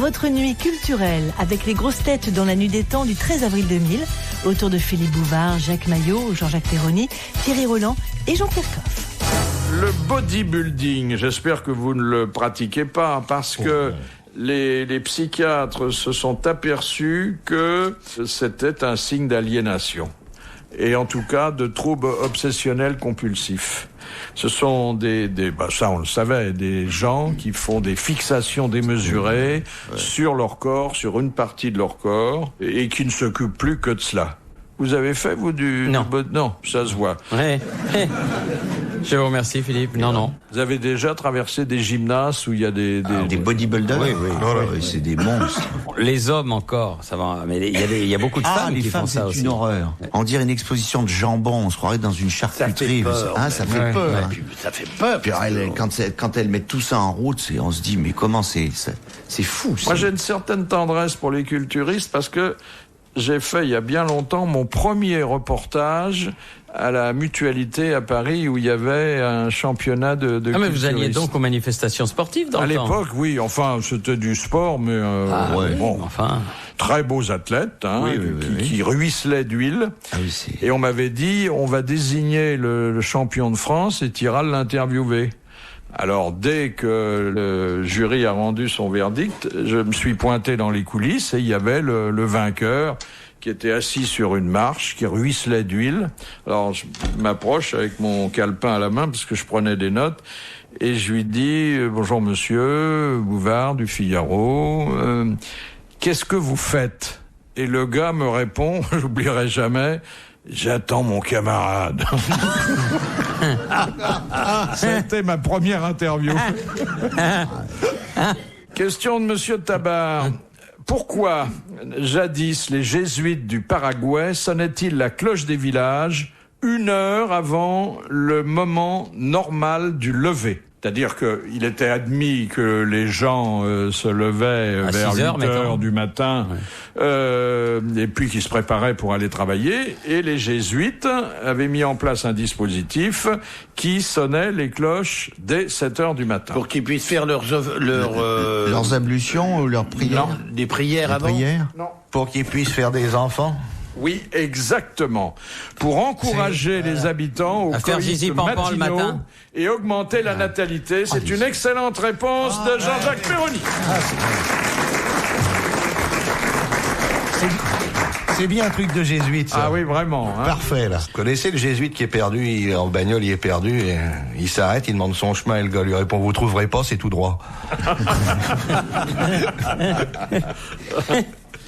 Votre nuit culturelle avec les grosses têtes dans la nuit des temps du 13 avril 2000, autour de Philippe Bouvard, Jacques Maillot, Jean-Jacques Perroni, Thierry Roland et Jean-Pierre Coff. Le bodybuilding, j'espère que vous ne le pratiquez pas, parce que les psychiatres se sont aperçus que c'était un signe d'aliénation. Et en tout cas de troubles obsessionnels compulsifs. Ce sont ça on le savait, des gens qui font des fixations démesurées sur leur corps, sur une partie de leur corps, et qui ne s'occupent plus que de cela. Vous avez fait, vous, Non. Non, ça se voit. Ouais. Je vous remercie, Philippe. Non. Vous avez déjà traversé des gymnases où il y a des bodybuilders. Oui. C'est des monstres. Les hommes encore, ça va. Mais il y a beaucoup de femmes qui font ça aussi. C'est une horreur. On dirait une exposition de jambon. On se croirait dans une charcuterie. Ça fait peur. Ça fait peur. Puis quand elles mettent tout ça en route, on se dit mais comment c'est fou. Moi, j'ai une certaine tendresse pour les culturistes parce que j'ai fait il y a bien longtemps mon premier reportage à la Mutualité à Paris où il y avait un championnat de mais culturistes. vous alliez donc aux manifestations sportives dans le temps? À l'époque, oui. Enfin, c'était du sport, mais très beaux athlètes qui ruisselaient d'huile. Et on m'avait dit, on va désigner le champion de France et tu iras l'interviewer. Alors, dès que le jury a rendu son verdict, je me suis pointé dans les coulisses et il y avait le vainqueur qui était assis sur une marche, qui ruisselait d'huile. Alors, je m'approche avec mon calepin à la main parce que je prenais des notes et je lui dis « Bonjour monsieur Bouvard du Figaro, qu'est-ce que vous faites ?» Et le gars me répond, j'oublierai jamais, « J'attends mon camarade. » C'était ma première interview. Question de monsieur Tabar. Pourquoi, jadis, les jésuites du Paraguay sonnaient-ils la cloche des villages 1 heure avant le moment normal du lever? C'est-à-dire qu'il était admis que les gens se levaient vers 8 heures du matin, et puis qu'ils se préparaient pour aller travailler. Et les jésuites avaient mis en place un dispositif qui sonnait les cloches dès 7 heures du matin. Pour qu'ils puissent faire leurs ablutions ou leurs prières. Non, des prières avant. Non. Pour qu'ils puissent faire des enfants. Oui, exactement. Pour encourager les habitants au coït matinaux et augmenter la natalité. C'est une excellente réponse de Jean-Jacques Perroni. C'est bien un truc de jésuite, ça. Ah oui, vraiment. Parfait, là. Vous connaissez le jésuite qui est perdu, en bagnole, il est perdu, et il s'arrête, il demande son chemin, et le gars lui répond, vous trouverez pas, c'est tout droit.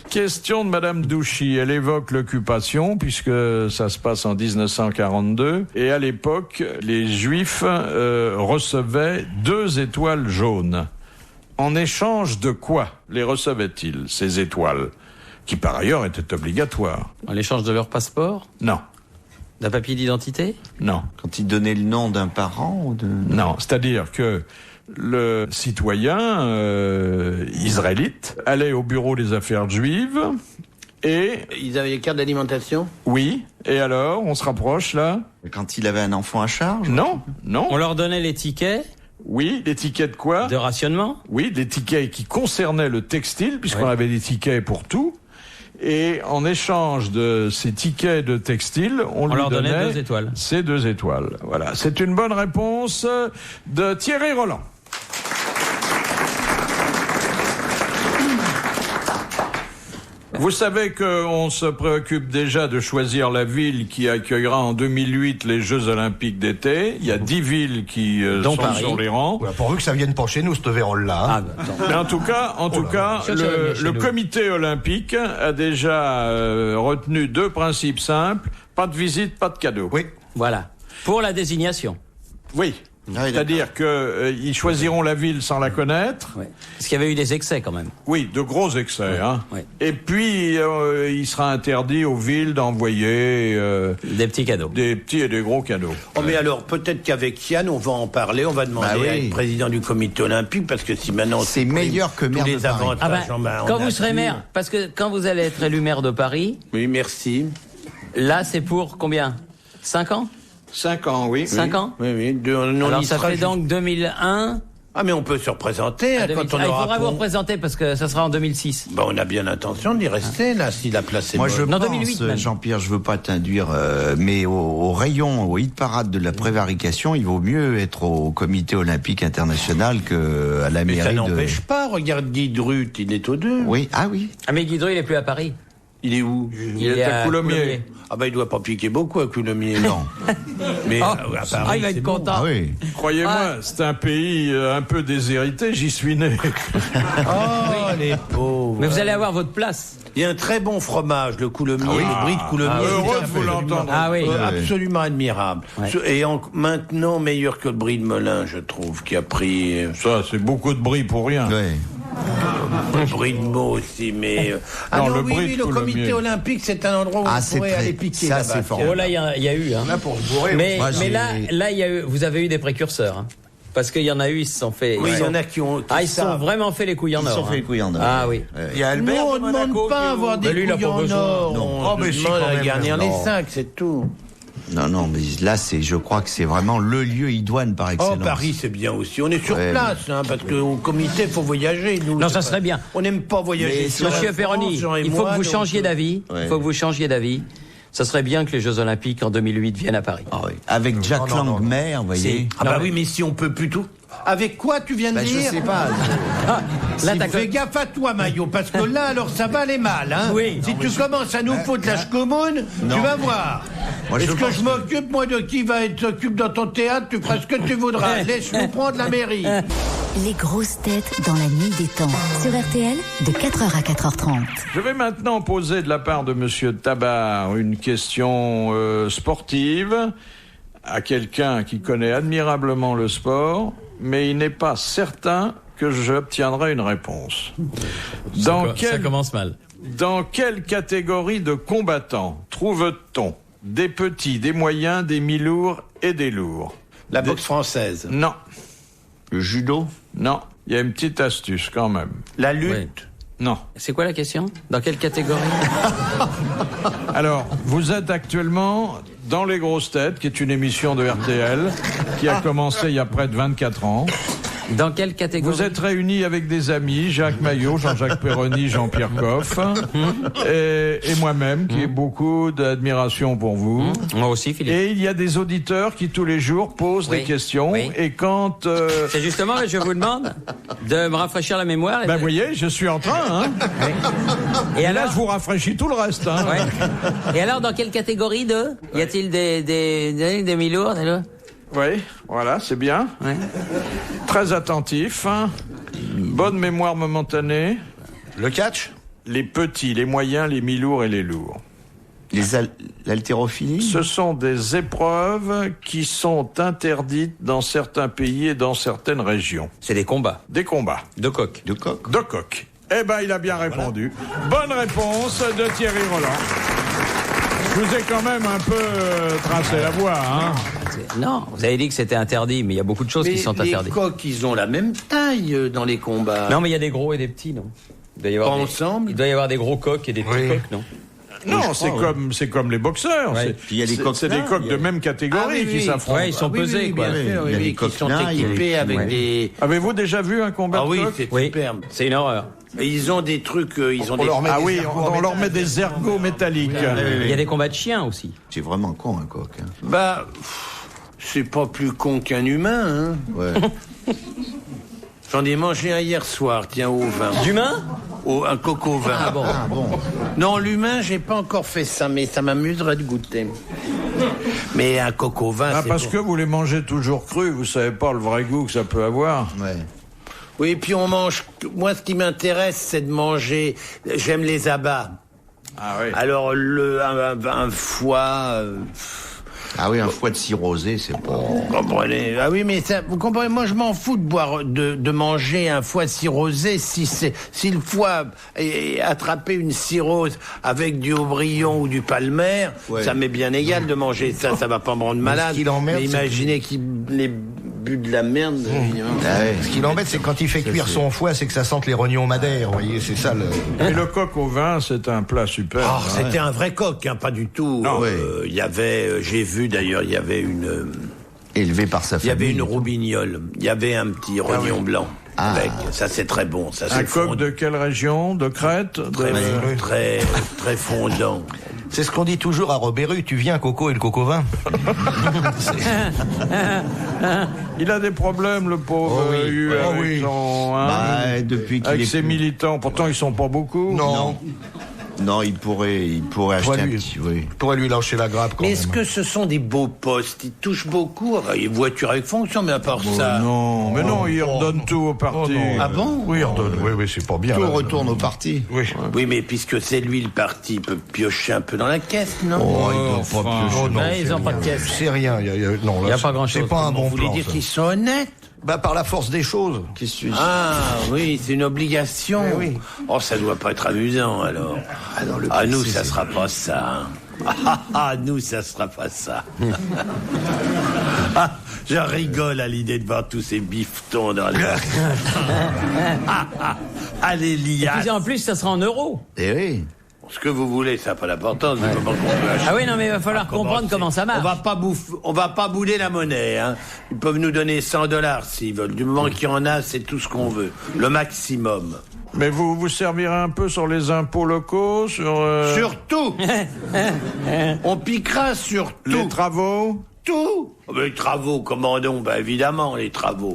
Question de Madame Douchy. Elle évoque l'occupation, puisque ça se passe en 1942. Et à l'époque, les Juifs recevaient 2 étoiles jaunes. En échange de quoi les recevaient-ils, ces étoiles, qui par ailleurs étaient obligatoires? En échange de leur passeport? Non. D'un papier d'identité? Non. Quand ils donnaient le nom d'un parent ou de... Non, c'est-à-dire que le citoyen israélite allait au bureau des affaires juives et... Ils avaient les cartes d'alimentation? Oui, et alors, on se rapproche là? Quand il avait un enfant à charge? Non. On leur donnait les tickets? Oui, les tickets de quoi? De rationnement? Oui, des tickets qui concernaient le textile, puisqu'on avait des tickets pour tout. Et en échange de ces tickets de textile, on lui leur donnait 2 étoiles. Ces 2 étoiles. Voilà, c'est une bonne réponse de Thierry Roland. Vous savez qu'on se préoccupe déjà de choisir la ville qui accueillera en 2008 les Jeux Olympiques d'été. Il y a 10 villes qui sont Paris. sur les rangs. Ouais, pourvu que ça vienne pas chez nous, cette vérole-là. Mais en tout cas, le comité olympique a déjà retenu 2 principes simples. Pas de visite, pas de cadeau. Oui. Voilà. Pour la désignation. Oui. C'est-à-dire qu'ils choisiront la ville sans la connaître. Oui. Parce qu'il y avait eu des excès quand même. Oui, de gros excès. Oui. Et puis, il sera interdit aux villes d'envoyer des petits cadeaux. Des petits et des gros cadeaux. Oh, mais alors, peut-être qu'avec Yann, on va en parler. On va demander à être président du comité olympique, parce que si maintenant... C'est meilleur que maire de Paris. Quand vous serez maire, parce que quand vous allez être élu maire de Paris... Oui, merci. Là, c'est pour combien? 5 ans? 5 ans, oui. 5 ans? Oui. Alors ça fait donc 2001 Ah, mais on peut se représenter quand on il faudra aura... vous représenter parce que ça sera en 2006. Bah, on a bien l'intention d'y rester, là, si la place est Moi, bonne. je Non, pense, 2008 même. Jean-Pierre, je veux pas t'induire, mais au rayon, au hit parade de la prévarication, il vaut mieux être au Comité olympique international que à la Mais mairie ça n'empêche pas, regarde Guy Drut, il est aux deux. Oui, ah oui. Ah, mais Guidry, il est plus à Paris. Il est où? Il est à Coulommiers. Ah bah il doit pas piquer beaucoup à Coulommiers. Non. Mais Ah, à Paris, il va être c'est bon. content. Ah oui. Croyez-moi, c'est un pays un peu déshérité, j'y suis né. Oh, les pauvres. Mais vous allez avoir votre place. Il y a un très bon fromage, le Coulommiers, le brie de Coulommiers. heureux C'est de vous l'entendre. Ah oui. Absolument admirable. Ouais. Et maintenant meilleur que le brie de Melun, je trouve, qui a pris... Ça, c'est beaucoup de brie pour rien. Ouais. Le brie de Meaux aussi, mais... Non, le oui, brie de le Coulommiers. comité olympique, c'est un endroit où Ah, on c'est pourrait très- aller piquer ça, là-bas. c'est fort. Oh là, il y a eu. Hein. Là, pour se bourrer. Mais, Moi, mais là, vous avez eu des précurseurs. Hein. Parce qu'il y en a eu, ils se sont fait. Oui, il y en a qui ont... Ils se sont vraiment fait les couilles en Ils or. se sont fait les couilles en or. Ah oui. Il y a Nous, Albert on de ne Monaco demande pas à avoir des lui, il a couilles pas en besoin. or. Non. On Oh, mais si, demande quand à même, garnir les non. sacs, c'est tout. Non, mais là, je crois que c'est vraiment le lieu idoine par excellence. Oh, Paris, c'est bien aussi. On est sur Ouais. place, hein, parce qu'au comité, il faut voyager. Nous, Non, c'est ça pas- serait bien. On n'aime pas voyager. Mais sur la Monsieur France, Perroni, Jean et il faut moi, que vous donc, changiez d'avis. Ouais. Il faut que vous changiez d'avis. Ça serait bien que les Jeux Olympiques en 2008 viennent à Paris. Ah oui. Avec Jack non, non, Langmuir, vous voyez. Ah bah Non, mais- oui, mais si on peut plus tout. Avec quoi tu viens de Bah, je dire sais pas. Ah, là, t'as Fais gaffe à toi, Maillot, parce que là, alors ça va aller mal. Hein. Oui. Si tu commences à nous foutre la schcomoune, tu vas voir. Moi, Est-ce je que pense je que- m'occupe, moi, de qui va être s'occupe dans ton théâtre? Tu feras ce que tu voudras. Laisse-nous prendre la mairie. Les grosses têtes dans la nuit des temps. Sur RTL, de 4h à 4h30. Je vais maintenant poser de la part de Monsieur Tabar une question sportive à quelqu'un qui connaît admirablement le sport, mais il n'est pas certain que j'obtiendrai une réponse. Ça commence mal. Dans quelle catégorie de combattants trouve-t-on des petits, des moyens, des mi-lourds et des lourds? La boxe française. Non, Le judo. non, il y a une petite astuce quand même. La lutte. Oui. Non. C'est quoi la question? Dans quelle catégorie? Alors, vous êtes actuellement dans Les Grosses Têtes, qui est une émission de RTL, qui a commencé il y a près de 24 ans. Dans quelle catégorie? Vous êtes réunis avec des amis, Jacques Maillot, Jean-Jacques Perroni, Jean-Pierre Coff, et moi-même, qui ai beaucoup d'admiration pour vous. Moi aussi, Philippe. Et il y a des auditeurs qui, tous les jours, posent Oui. des questions. Oui. Et quand... C'est justement, je vous demande de me rafraîchir la mémoire. Ben, vous voyez, je suis en train, hein. Et Et là, alors, je vous rafraîchis tout le reste, hein. ouais. Et alors, dans quelle catégorie de? Y a-t-il des mi-lourds, des lourds? Oui, voilà, c'est bien. Ouais. Très attentif, hein. Bonne mémoire momentanée. Le catch? Les petits, les moyens, les mi-lourds et les lourds. L'haltérophilie. Ce sont des épreuves qui sont interdites dans certains pays et dans certaines régions. C'est des combats. Des combats. De coq. De coq. De coq. Eh ben, il a bien répondu. Bonne réponse de Thierry Roland. Je vous ai quand même un peu tracé la voie, hein. Non, vous avez dit que c'était interdit, mais il y a beaucoup de choses qui sont les interdites. coqs, ils ont la même taille dans les combats. Non, mais il y a des gros et des petits, non? Il doit y avoir Pas des... ensemble? Il doit y avoir des gros coqs et des petits Oui. coqs, non? Non, c'est comme les boxeurs. Ouais. Puis il y a des coqs C'est des nains, coqs il y a- de même catégorie qui s'affrontent. Ouais, ils sont pesés, quoi. Bien sûr, Il y a oui, les qui coqs sont nains, il y a les équipés avec ouais. des... Avez-vous déjà vu un combat Ah de oui, coq? c'est Oui, superbe. c'est une horreur. Et ils ont des trucs, ils ont des... leur met Ah des oui, ergots on en leur met des ergots métalliques. Il y a des combats de chiens aussi. C'est vraiment con, un coq. Hein. Bah, c'est pas plus con qu'un humain, hein. Ouais. J'en ai mangé un hier soir, tiens, au vin. D'humains? Un coq au vin. Ah bon. Ah bon. Non, l'humain, j'ai pas encore fait ça, mais ça m'amuserait de goûter. Mais un coq au vin, Ah, c'est parce bon. que vous les mangez toujours crus, vous savez pas le vrai goût que ça peut avoir. Ouais. Oui, et puis on mange... Moi, ce qui m'intéresse, c'est de manger... J'aime les abats. Ah oui. Alors, un foie... Ah oui, un foie de cirrhosé, c'est pas. Vous comprenez? Ah oui, mais ça, vous comprenez? Moi, je m'en fous de boire, de manger un foie cirrhosé si le foie est attrapé une cirrhose avec du Aubryon ou du Palmer, Ouais. ça m'est bien égal de manger ça, ça va pas me rendre malade. ce qui l'emmerde, mais c'est imaginez qu'il ait bu de la merde, évidemment. Ah ouais. Ce qui l'embête, c'est que quand il fait cuire son foie, c'est que ça sente les rognons madère. Vous voyez, c'est ça le. Et le coq au vin, c'est un plat super. Oh, c'était un vrai coq, hein, pas du tout. Non. Il y avait, j'ai vu d'ailleurs, il y avait Élevé par sa Il y famille. avait une roubignole, il y avait un petit rognon blanc. Avec. Ça, c'est très bon. Ça, un coq de quelle région? De Crète? Très fondant. C'est ce qu'on dit toujours à Robéru, tu viens Coco et le coco vin. Il a des problèmes, le pauvre avec son, depuis qu'il avec ses militants. Pourtant, ils sont pas beaucoup. Non, il pourrait acheter un petit. Oui. Pourrait lui lâcher la grappe. Mais est-ce que ce sont des beaux postes? Ils touchent beaucoup. Il y a une voiture avec fonction, mais à part ça. Non, mais non, il redonne tout au parti. Ah bon? Oui, il redonne. Oui, c'est pas bien. Tout retourne au parti. Oui, mais puisque c'est lui le parti, il peut piocher un peu dans la caisse, non? Ils doivent pas piocher. Ils n'ont pas de caisse. C'est rien. Il y a pas grand-chose. C'est pas un bon Vous voulez plan. dire ça. qu'ils sont honnêtes? Par la force des choses. Ah oui, c'est une obligation. Oui. Oh, ça doit pas être amusant alors. Nous, ça sera pas ça. Nous, ça sera pas ça. Je rigole à l'idée de voir tous ces bifetons dans les... Allez, liasses. En plus, ça sera en euros. Eh oui. Ce que vous voulez, ça n'a pas d'importance. Du moment qu'on peut acheter. Ah oui, non, mais il va falloir comprendre comment ça marche. On va pas bouler la monnaie. Hein. Ils peuvent nous donner $100 s'ils veulent. Du moment qu'il y en a, c'est tout ce qu'on veut. Le maximum. Mais vous servirez un peu sur les impôts locaux, sur... Surtout. On piquera sur tout. Les travaux? Tout. Les travaux, commandons, évidemment, les travaux.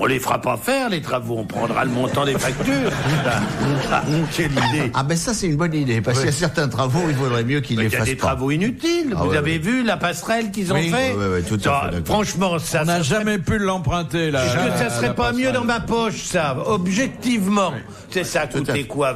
On les fera pas faire, les travaux. On prendra le montant des factures. Quelle idée. Ah ben ça c'est une bonne idée, parce qu'il y a certains travaux, il vaudrait mieux qu'ils les Il y a fassent des pas. travaux inutiles. Vous avez vu la passerelle qu'ils ont fait? Oui, tout à fait. D'accord. Franchement, ça... On n'a jamais pu l'emprunter, là. Est-ce que ça serait pas mieux dans ma poche, ça? Objectivement. C'est ça, coûtait quoi?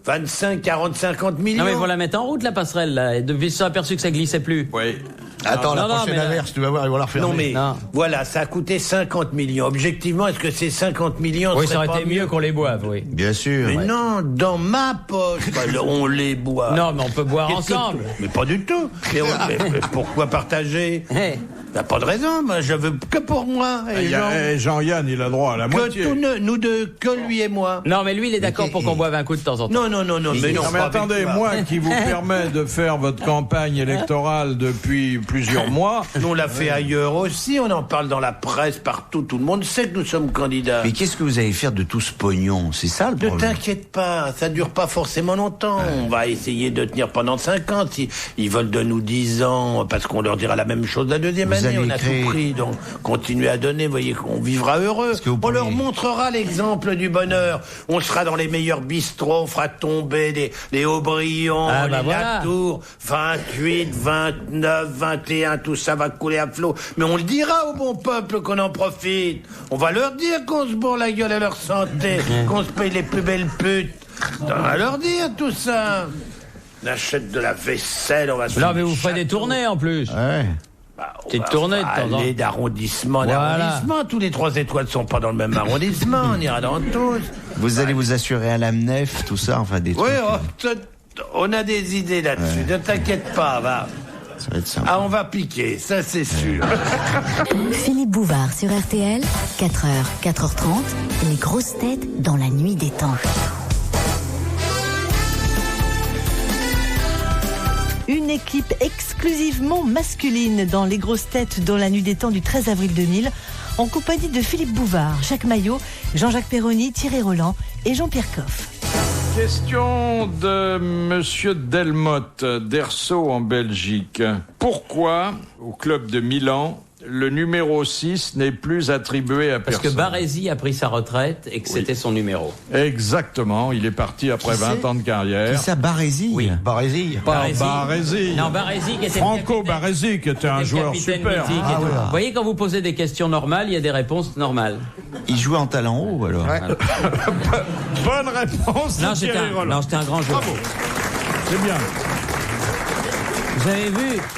25, 40, 50 millions? Non, mais il faut la mettre en route, la passerelle, là. Et depuis, ils se sont aperçus que ça glissait plus. Oui. Attends, la non, prochaine mais là- averse, tu vas voir, ils vont la refermer. Non, mais voilà, ça a coûté 50 millions. Objectivement, est-ce que ces 50 millions Oui, ça seraient aurait pas été mieux qu'on les boive, oui. Bien sûr. Mais ouais. non, dans ma poche, on les boit. Non, mais on peut boire Qu'est-ce que ensemble. Mais pas du tout. Mais pourquoi partager? Eh. T'as pas de raison, moi, je veux que pour moi. Et Jean-Yann, il a droit à la moitié. que nous deux, que lui et moi. Non, mais lui, il est d'accord pour qu'on boive un coup de temps en temps. Non, mais non. Non, mais pas attendez, avec toi. moi qui vous permets de faire votre campagne électorale depuis plusieurs mois, Nous, on l'a fait ailleurs aussi, on en parle dans la presse, partout, tout le monde sait que nous sommes candidats. Mais qu'est-ce que vous allez faire de tout ce pognon? C'est ça le Ne problème. t'inquiète pas, ça dure pas forcément longtemps. On va essayer de tenir pendant 5 ans. Si ils veulent de nous 10 ans, parce qu'on leur dira la même chose la deuxième Vous année, allez on a créer- tout pris. Donc, continuez à donner, voyez qu'on vivra heureux. que vous On pourriez- leur montrera l'exemple du bonheur. On sera dans les meilleurs bistrots, on fera tomber les Aubryon, Ah, les bah voilà. Latour, 28, 29, 21, tout ça va couler à flot. Mais on le dira au bon peuple qu'on en profite. On va leur dire qu'on se bourre la gueule à leur santé, qu'on se paye les plus belles putes. On va leur dire tout ça. On achète de la vaisselle, on va se Là, faire mais vous des ferez des châteaux. tournées en plus. Ouais. On Petite va tournée de temps en aller temps. d'arrondissement en Voilà. arrondissement. Tous les 3 étoiles ne sont pas dans le même arrondissement. On ira dans tous. Vous allez vous assurer à l'AMNEF, tout ça, enfin des Oui, trucs. on a des idées là-dessus. Ne t'inquiète pas, va. Ça va être sympa. Ah, on va piquer, ça c'est sûr. Philippe Bouvard sur RTL, 4h, 4h30, les grosses têtes dans la nuit des temps. Une équipe exclusivement masculine dans Les Grosses Têtes dans la nuit des temps du 13 avril 2000, en compagnie de Philippe Bouvard, Jacques Maillot, Jean-Jacques Perroni, Thierry Roland et Jean-Pierre Coff. question de Monsieur Delmotte d'Erceau en Belgique. Pourquoi, au club de Milan, le numéro 6 n'est plus attribué à Parce personne? que Baresi a pris sa retraite et que c'était son numéro. Exactement, il est parti après Qui 20 c'est ans de carrière. Qui ça, Barésie? Oui. Barésie. Pas Baresi. Baresi. Non, Baresi qui était Franco le capitaine- Baresi, qui était un le joueur capitaine super. mythique et tout. Vous voyez, quand vous posez des questions normales, il y a des réponses normales. Il jouait en talent haut, alors. Bonne réponse Non, de c'était Thierry Roland. un grand joueur. Bravo. C'est bien.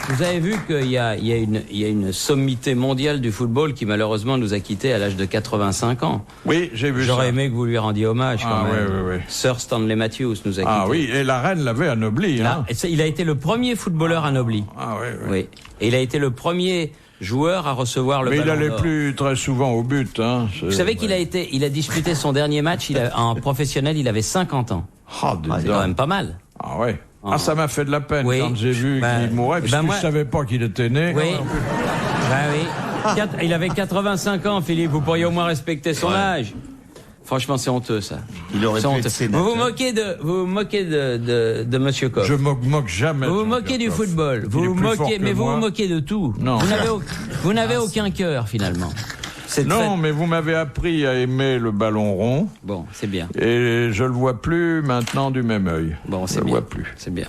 Vous avez vu qu'il y a une sommité mondiale du football qui malheureusement nous a quittés à l'âge de 85 ans. Oui, j'ai vu ça. J'aurais aimé que vous lui rendiez hommage quand Ah, même. oui. Sir Stanley Matthews nous a quittés. Ah oui, et la reine l'avait anobli. Là, Hein. et il a été le premier footballeur anobli. Ah oui. Oui. Et il a été le premier joueur à recevoir le Mais il ballon allait d'or. plus très souvent au but. Hein. Vous savez qu'il a disputé son dernier match en professionnel, il avait 50 ans. Ah, dis C'est donc. quand même pas mal. Ah ouais. Ah, ça m'a fait de la peine Oui. quand j'ai vu Ben, qu'il mourait, parce ben que moi- je savais pas qu'il était né. Oui. Ben oui. Il avait 85 ans, Philippe. Vous pourriez au moins respecter son âge. Franchement, c'est honteux, ça. Il aurait pu être sénateur. Vous vous moquez de Monsieur Coff. Je moque jamais. Vous vous moquez du football. Vous vous moquez de tout. Non. Vous n'avez aucun cœur, finalement. Non, mais vous m'avez appris à aimer le ballon rond. Bon, c'est bien. Et je le vois plus maintenant du même œil. Bon, c'est bien. Je le vois plus. C'est bien.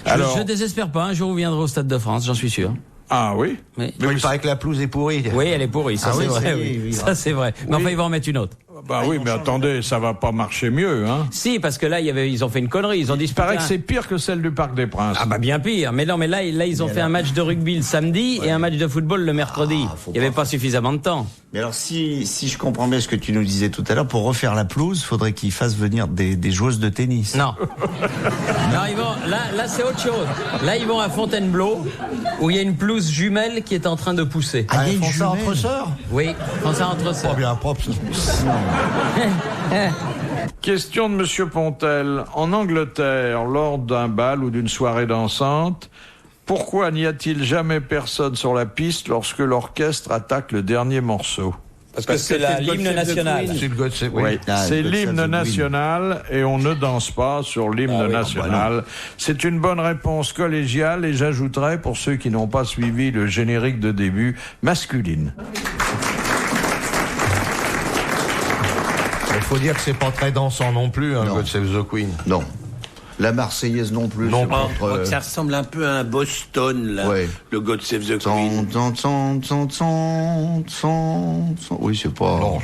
Alors, je désespère pas. Un jour, vous viendrez au Stade de France, j'en suis sûr. Ah oui. Oui. Mais il paraît que la pelouse est pourrie. Oui, elle est pourrie. Ça, c'est vrai. Oui. Ça, c'est vrai. Mais enfin, ils vont en mettre une autre. Bah oui, mais attendez, ça va pas marcher mieux, hein. Si, parce que là, ils ont fait une connerie. Ils ont disputé. Il paraît que c'est pire que celle du Parc des Princes. Ah bah bien pire. Mais non, mais là ils ont fait un match de rugby le samedi et un match de football le mercredi. Il n'y avait pas suffisamment de temps. Mais alors, si je comprends bien ce que tu nous disais tout à l'heure, pour refaire la pelouse, faudrait qu'ils fassent venir des joueuses de tennis. Non. Non, ils vont, là c'est autre chose. Là, ils vont à Fontainebleau, où il y a une pelouse jumelle qui est en train de pousser. Ah, ils font ça entre sœurs? Oui, font ça entre sœurs. Pas bien propre, ça. Question de Monsieur Pontel. En Angleterre, lors d'un bal ou d'une soirée dansante, pourquoi n'y a-t-il jamais personne sur la piste lorsque l'orchestre attaque le dernier morceau? Parce que c'est l'hymne national. C'est le God Save Oui, c'est l'hymne national et on ne danse pas sur l'hymne national. C'est une bonne réponse collégiale et j'ajouterai, pour ceux qui n'ont pas suivi le générique de début, masculine. Il faut dire que c'est pas très dansant non plus, hein, Non. God Save the Queen. Non. La Marseillaise non plus. Non, c'est pas. contre, Ça ressemble un peu à un Boston, là. Ouais. Le God Save the Queen. Oui, c'est pas. Non,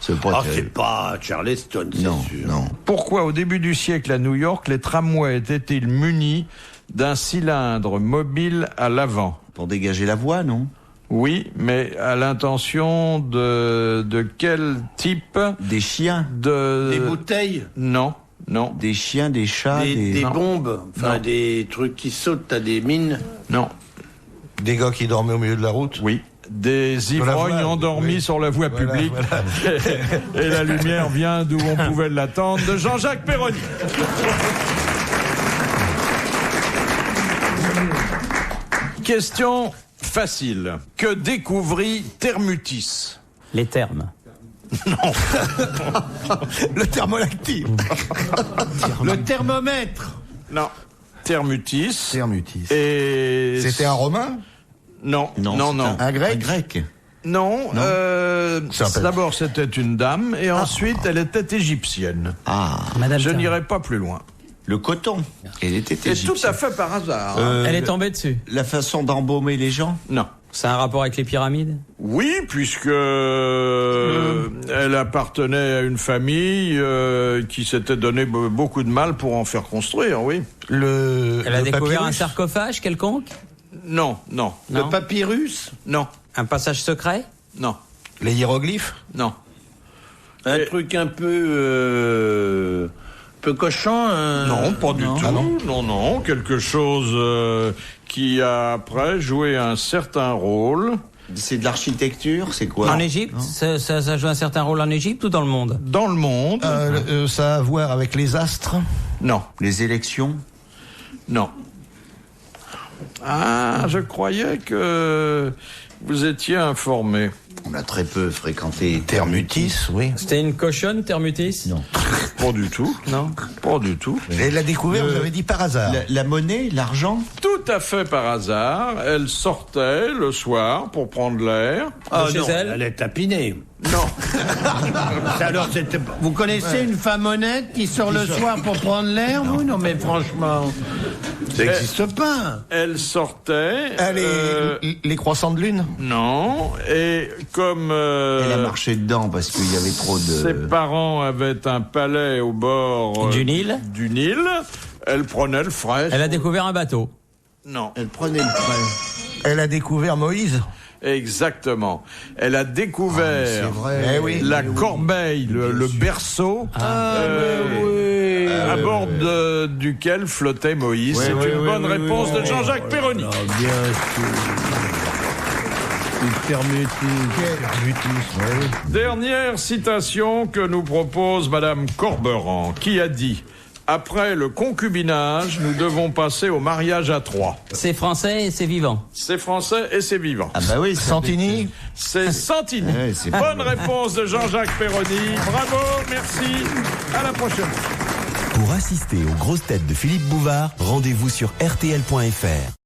c'est pas. Ah, terrible. c'est pas Charleston, c'est Non, sûr. non. Pourquoi, au début du siècle à New York, les tramways étaient-ils munis d'un cylindre mobile à l'avant? Pour dégager la voie, non? Oui, mais à l'intention de quel type Des chiens. Des bouteilles, Non, non, Des chiens, des chats, des Non. bombes, enfin Non. des trucs qui sautent, t'as des mines. non. Des gars qui dormaient au milieu de la route. Oui. Des ivrognes voie, endormis oui. sur la voie Voilà, publique. Et la lumière vient d'où on pouvait l'attendre, de Jean-Jacques Perroni. Question facile. Que découvrit Thermutis? Les termes. Le thermolactyle. Le thermomètre. Non. Thermutis. Thermutis. Et C'était un Romain? Non, non, c'est non. Un Grec? Un grec. Non, Ça s'appelle- d'abord c'était une dame et ensuite elle était égyptienne. Ah, Madame Je Terme. n'irai pas plus loin. le coton. Elle était Et égyptienne. tout à fait par hasard. Elle est tombée dessus. La façon d'embaumer les gens. Non. C'est un rapport avec les pyramides? Oui, puisque elle appartenait à une famille qui s'était donné beaucoup de mal pour en faire construire, oui. Elle a découvert un papyrus. sarcophage quelconque? Non, non, Non. Le papyrus. non, Un passage secret? non, Les hiéroglyphes? non. Un Et- truc un peu cochon. Non, pas du tout. Ah non. Non, non, quelque chose qui a après joué un certain rôle C'est de l'architecture, c'est quoi? En Égypte? Ça joue un certain rôle en Égypte ou dans le monde? dans le monde. Ça a à voir avec les astres? Non, Les élections. non. Ah, je croyais que vous étiez informé. On a très peu fréquenté Thermutis, oui. C'était une cochonne, Thermutis? Non. Pas du tout. Non. Pas du tout. Elle l'a découvert, vous avez dit par hasard. La monnaie, l'argent. Tout à fait par hasard, elle sortait le soir pour prendre l'air. Ah chez non, elle. elle est tapinée. Non, Alors, vous connaissez une femme honnête qui sort le soir pour prendre l'air, vous? Non, mais franchement, ça n'existe pas. elle sortait. Les croissants de lune? Non, et comme Elle a marché dedans parce qu'il y avait trop ses de. parents avaient un palais au bord Du Nil? du Nil, elle prenait le frais. Elle a découvert un bateau. Non, Elle prenait le train. Elle a découvert Moïse? exactement. Elle a découvert c'est vrai. Eh oui. la corbeille, le berceau, à bord duquel flottait Moïse. C'est une bonne réponse de Jean-Jacques Perroni. Bien sûr. Thermutis. Dernière citation que nous propose Madame Corberan, qui a dit « Après le concubinage, nous devons passer au mariage à 3. C'est français et c'est vivant. C'est français et c'est vivant. Ah bah oui, Santini. C'est Santini. Ouais, c'est Bonne réponse de Jean-Jacques Perroni. Bravo, merci. À la prochaine. Pour assister aux grosses têtes de Philippe Bouvard, rendez-vous sur rtl.fr.